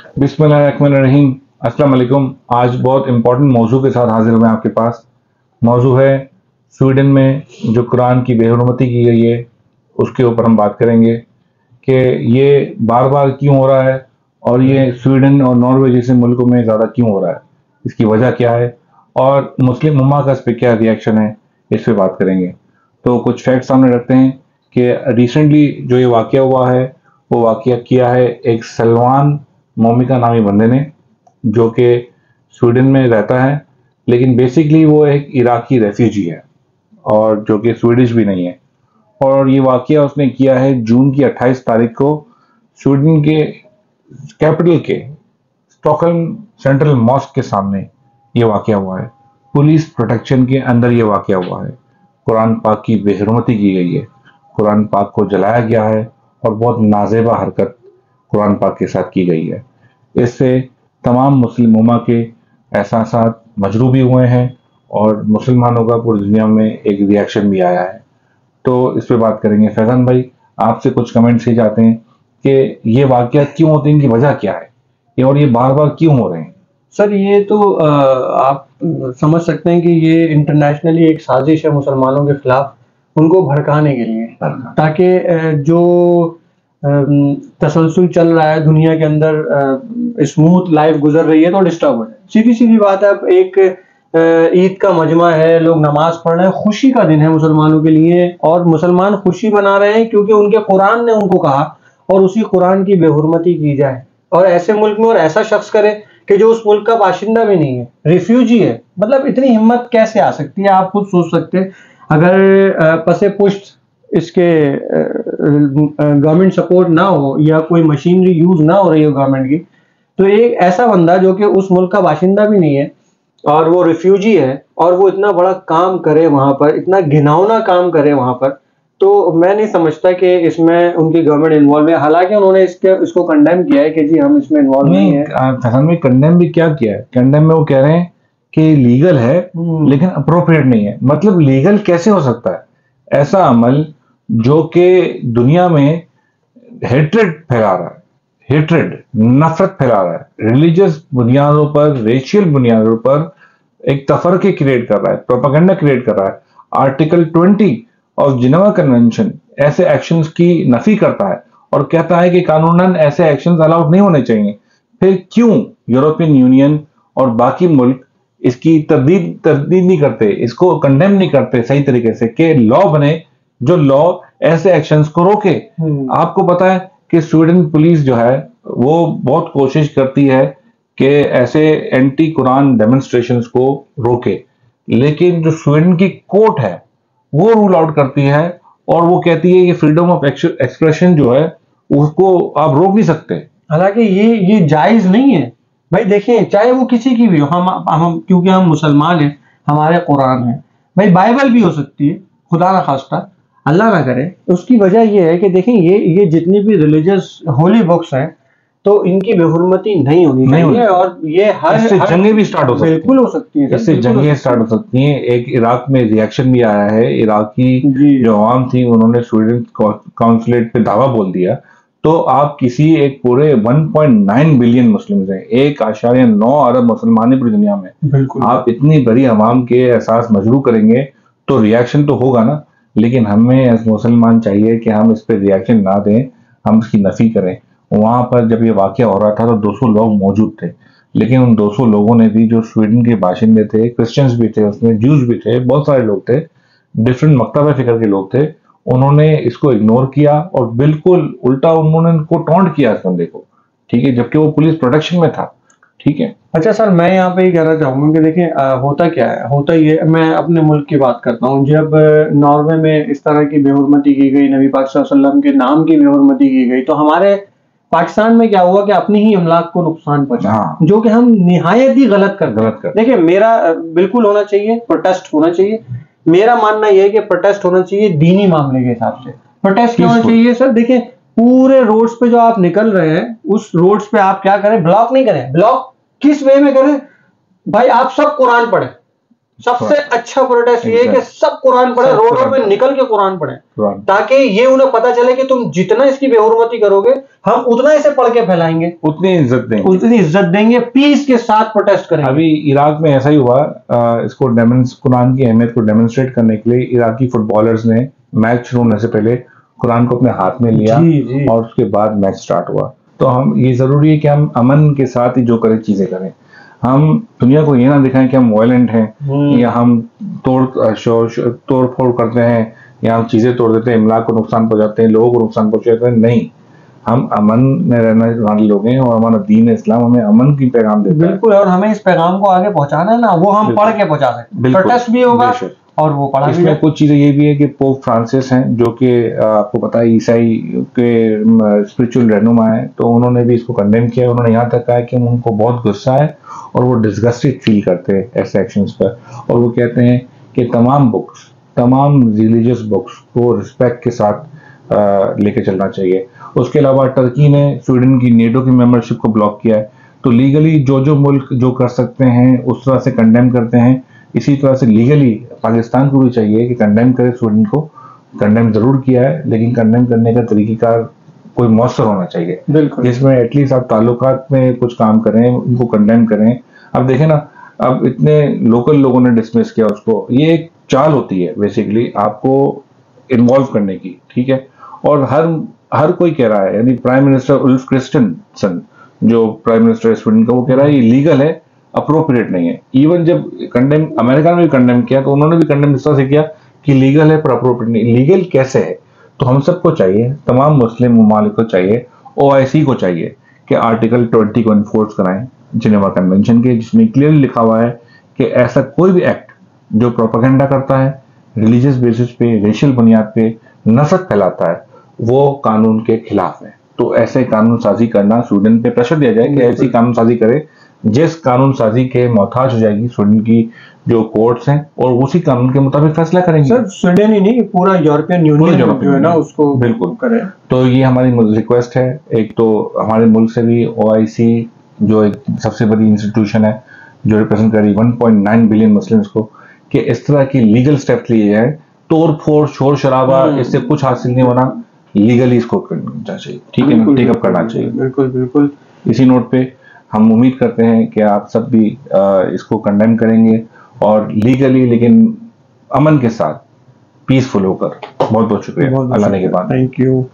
बिस्मिल्लाहिर्रहमानिर्रहीम। अस्सलाम वालेकुम। आज बहुत इम्पोर्टेंट मौजू के साथ हाजिर हुए आपके पास। मौजू है स्वीडन में जो कुरान की बेहुरमती की गई है, उसके ऊपर हम बात करेंगे कि ये बार बार क्यों हो रहा है और ये स्वीडन और नॉर्वे जैसे मुल्कों में ज़्यादा क्यों हो रहा है, इसकी वजह क्या है और मुस्लिम उम्मा का इस पर क्या रिएक्शन है, इस पर बात करेंगे। तो कुछ फैक्ट सामने रखते हैं कि रिसेंटली जो ये वाक़या हुआ है, वो वाक़या किया है एक सलमान मोमिका नामी बंदे ने, जो कि स्वीडन में रहता है, लेकिन बेसिकली वो एक इराकी रेफ्यूजी है और जो कि स्वीडिश भी नहीं है। और ये वाक़या उसने किया है जून की 28 तारीख को स्वीडन के कैपिटल के स्टॉकहोल्म सेंट्रल मॉस्क के सामने ये वाक़या हुआ है। पुलिस प्रोटेक्शन के अंदर ये वाक़या हुआ है। कुरान पाक की बेहुरमती की गई है, कुरान पाक को जलाया गया है और बहुत नाज़ेबा हरकत कुरान पाक के साथ की गई है। इससे तमाम मुस्लिम उम्मा के एहसासात मजरूह भी हुए हैं और मुसलमानों का पूरी दुनिया में एक रिएक्शन भी आया है। तो इस पे बात करेंगे। फैजान भाई, आपसे कुछ कमेंट्स ही चाहते हैं कि ये वाक़या क्यों होते हैं, इनकी वजह क्या है और ये बार बार क्यों हो रहे हैं। सर ये तो आप समझ सकते हैं कि ये इंटरनेशनली एक साजिश है मुसलमानों के खिलाफ, उनको भड़काने के लिए, ताकि जो तसलसल चल रहा है दुनिया के अंदर, स्मूथ लाइफ गुजर रही है तो डिस्टर्ब हो जाए। सीधी सीधी बात है। अब एक ईद का मजमा है, लोग नमाज पढ़ रहे हैं, खुशी का दिन है मुसलमानों के लिए, और मुसलमान खुशी मना रहे हैं क्योंकि उनके कुरान ने उनको कहा और उसी कुरान की बेहुरमती की जाए, और ऐसे मुल्क में और ऐसा शख्स करे कि जो उस मुल्क का बाशिंदा भी नहीं है, रिफ्यूजी है। मतलब इतनी हिम्मत कैसे आ सकती है, आप खुद सोच सकते हैं। अगर पसे पुष्ट इसके गवर्नमेंट सपोर्ट ना हो या कोई मशीनरी यूज ना हो रही हो गवर्नमेंट की, तो एक ऐसा बंदा जो कि उस मुल्क का बाशिंदा भी नहीं है और वो रिफ्यूजी है और वो इतना बड़ा काम करे वहां पर, इतना घिनौना काम करे वहां पर, तो मैं नहीं समझता कि इसमें उनकी गवर्नमेंट इन्वॉल्व है। हालांकि उन्होंने इसको कंडेम किया है कि जी हम इसमें इन्वॉल्व नहीं है। फैसल में कंडेम भी क्या किया है, कंडेम में वो कह रहे हैं कि लीगल है लेकिन अप्रोप्रिएट नहीं है। मतलब लीगल कैसे हो सकता है ऐसा अमल जो कि दुनिया में हेट्रेड फैला रहा है, हेट्रेड नफरत फैला रहा है, रिलीजियस बुनियादों पर, रेशियल बुनियादों पर एक तफरके क्रिएट कर रहा है, प्रोपेगेंडा क्रिएट कर रहा है। आर्टिकल 20 और जिनेवा कन्वेंशन ऐसे एक्शंस की नफी करता है और कहता है कि कानूनन ऐसे एक्शंस अलाउड नहीं होने चाहिए। फिर क्यों यूरोपियन यूनियन और बाकी मुल्क इसकी तरदीद नहीं करते, इसको कंडेम नहीं करते सही तरीके से कि लॉ बने जो लॉ ऐसे एक्शंस को रोके। आपको पता है कि स्वीडन पुलिस जो है वो बहुत कोशिश करती है कि ऐसे एंटी कुरान डेमोन्स्ट्रेशंस को रोके, लेकिन जो स्वीडन की कोर्ट है वो रूल आउट करती है और वो कहती है कि फ्रीडम ऑफ एक्सप्रेशन जो है उसको आप रोक नहीं सकते। हालांकि ये जायज नहीं है भाई। देखें, चाहे वो किसी की भी हो, हम क्योंकि हम मुसलमान हैं, हमारे कुरान है भाई, बाइबल भी हो सकती है, खुदा ना खास्ता अल्लाह ना करे। उसकी वजह ये है कि देखें, ये जितनी भी रिलीजियस होली बुक्स हैं तो इनकी बेहुरमती नहीं होनी चाहिए, और ये हर जंगें भी स्टार्ट हो सकती हैं। बिल्कुल हो सकती है, इससे जंगें स्टार्ट हो सकती हैं। एक इराक में रिएक्शन भी आया है, इराकी जो आवाम थी उन्होंने स्वीडन काउंसुलेट पे दावा बोल दिया। तो आप किसी एक पूरे 1.9 बिलियन मुस्लिम हैं, 1.9 अरब मुसलमान पूरी दुनिया में, आप इतनी बड़ी आवाम के एहसास मजरू करेंगे तो रिएक्शन तो होगा ना। लेकिन हमें एज मुसलमान चाहिए कि हम इस पर रिएक्शन ना दें, हम इसकी नफी करें। वहां पर जब ये वाकया हो रहा था तो 200 लोग मौजूद थे, लेकिन उन 200 लोगों ने भी, जो स्वीडन के बाशिंदे थे, क्रिश्चियंस भी थे, उसमें ज्यूज भी थे, बहुत सारे लोग थे, डिफरेंट मकतब फिक्र के लोग थे, उन्होंने इसको इग्नोर किया और बिल्कुल उल्टा उन्होंने इनको टॉन्ट किया इस बंदे को, ठीक है, जबकि वो पुलिस प्रोटेक्शन में था। ठीक है। अच्छा सर, मैं यहाँ पे ये कहना चाहूंगा कि देखिए, होता क्या है, होता ये, मैं अपने मुल्क की बात करता हूँ। जब नॉर्वे में इस तरह की बेहुरमती की गई, नबी पाक सल्लल्लाहु अलैहि वसल्लम के नाम की बेहुरमती की गई, तो हमारे पाकिस्तान में क्या हुआ कि अपनी ही अमलाक को नुकसान पहुंचा, जो कि हम निहायत ही गलत कर। देखिए, मेरा बिल्कुल होना चाहिए, प्रोटेस्ट होना चाहिए। मेरा मानना यह है कि प्रोटेस्ट होना चाहिए दीनी मामले के हिसाब से। प्रोटेस्ट क्या होना चाहिए सर? देखिए, पूरे रोड्स पे जो आप निकल रहे हैं, उस रोड्स पे आप क्या करें, ब्लॉक नहीं करें। ब्लॉक किस वे में करें भाई? आप सब कुरान पढ़े, सबसे अच्छा प्रोटेस्ट ये है कि सब कुरान पढ़े, रोडों पे निकल के कुरान पढ़े, ताकि ये उन्हें पता चले कि तुम जितना इसकी बेहुरमती करोगे हम उतना इसे पढ़ के फैलाएंगे, उतनी इज्जत देंगे, पीस के साथ प्रोटेस्ट करेंगे। अभी इराक में ऐसा ही हुआ। इसको कुरान की अहमियत को डेमोन्स्ट्रेट करने के लिए इराकी फुटबॉलर्स ने मैच शुरू होने से पहले कुरान को अपने हाथ में लिया और उसके बाद मैच स्टार्ट हुआ। तो हम ये जरूरी है कि हम अमन के साथ ही जो करें चीजें करें। हम दुनिया को ये ना दिखाएं कि हम वायलेंट हैं या हम तोड़ फोड़ करते हैं या हम चीजें तोड़ देते हैं, इमलाक को नुकसान पहुंचाते हैं, लोगों को नुकसान पहुंचाते हैं। नहीं, हम अमन में रहने वाले लोग हैं और हमारा दीन इस्लाम हमें अमन की पैगाम देता है। बिल्कुल, और हमें इस पैगाम को आगे पहुंचाना है ना, वो हम पढ़ के पहुंचा सकते हैं। प्रोटेस्ट भी होगा और वो पढ़ा भी। इसमें कुछ चीजें ये भी है कि पोप फ्रांसिस हैं जो कि आपको पता है ईसाई के स्पिरिचुअल रहनुमा है, तो उन्होंने भी इसको कंडेम किया। उन्होंने यहाँ तक कहा कि उनको बहुत गुस्सा है और वो डिस्गस्टेड फील करते हैं ऐसे एक्शंस पर, और वो कहते हैं कि तमाम रिलीजियस बुक्स को रिस्पेक्ट के साथ लेके चलना चाहिए। उसके अलावा टर्की ने स्वीडन की नेटो की मेंबरशिप को ब्लॉक किया है। तो लीगली जो मुल्क जो कर सकते हैं उस तरह से कंडेम करते हैं, इसी तरह से लीगली पाकिस्तान को भी चाहिए कि कंडेम करे। स्वीडन को कंडेम जरूर किया है, लेकिन कंडेम करने का तरीकेकार कोई मौसर होना चाहिए, जिसमें एटलीस्ट आप ताल्लुकात में कुछ काम करें, उनको कंडेम करें। अब देखें ना, अब इतने लोकल लोगों ने डिसमिस किया उसको। ये एक चाल होती है बेसिकली आपको इन्वॉल्व करने की, ठीक है। और हर कोई कह रहा है, यानी प्राइम मिनिस्टर उल्फ क्रिस्टनसन जो प्राइम मिनिस्टर है स्वीडन का, वो कह रहा है ये लीगल है, अप्रोप्रिएट नहीं है। इवन जब कंडेम अमेरिका में भी कंडेम किया तो उन्होंने भी कंडेम इस तरह से किया कि लीगल है पर अप्रोप्रिएट नहीं। लीगल कैसे है? तो हम सबको चाहिए, तमाम मुस्लिम ममालिक को चाहिए, OIC को चाहिए कि आर्टिकल 20 को इन्फोर्स कराएं जिनेवा कन्वेंशन के, जिसमें क्लियरली लिखा हुआ है कि ऐसा कोई भी एक्ट जो प्रोपेगेंडा करता है, रिलीजियस बेसिस पे, रेशियल बुनियाद पे नफरत फैलाता है, वो कानून के खिलाफ है। तो ऐसे कानून साजी करना, स्वीडन पे प्रेशर दिया जाए कि ऐसी कानून साजी करे जिस कानून साजी के मोहताज हो जाएगी स्वीडन की जो कोर्ट्स हैं, और उसी कानून के मुताबिक फैसला करेंगे। सर स्वीडन ही नहीं, पूरा यूरोपियन यूनियन जो है ना उसको बिल्कुल करे। तो ये हमारी रिक्वेस्ट है। एक तो हमारे मुल्क से भी OIC जो एक सबसे बड़ी इंस्टीट्यूशन है जो रिप्रेजेंट करी 1.9 बिलियन मुस्लिम्स को, कि इस तरह की लीगल स्टेप लिए जाए। तोड़ फोड़ शोर शराबा इससे कुछ हासिल नहीं होना, लीगली इसको करना चाहिए, ठीक है ना, टेकअप करना चाहिए। बिल्कुल। इसी नोट पे हम उम्मीद करते हैं कि आप सब भी इसको कंडेम करेंगे और लीगली, लेकिन अमन के साथ, पीसफुल होकर। बहुत बहुत शुक्रिया। अल्लाह ने के बाद। Thank you.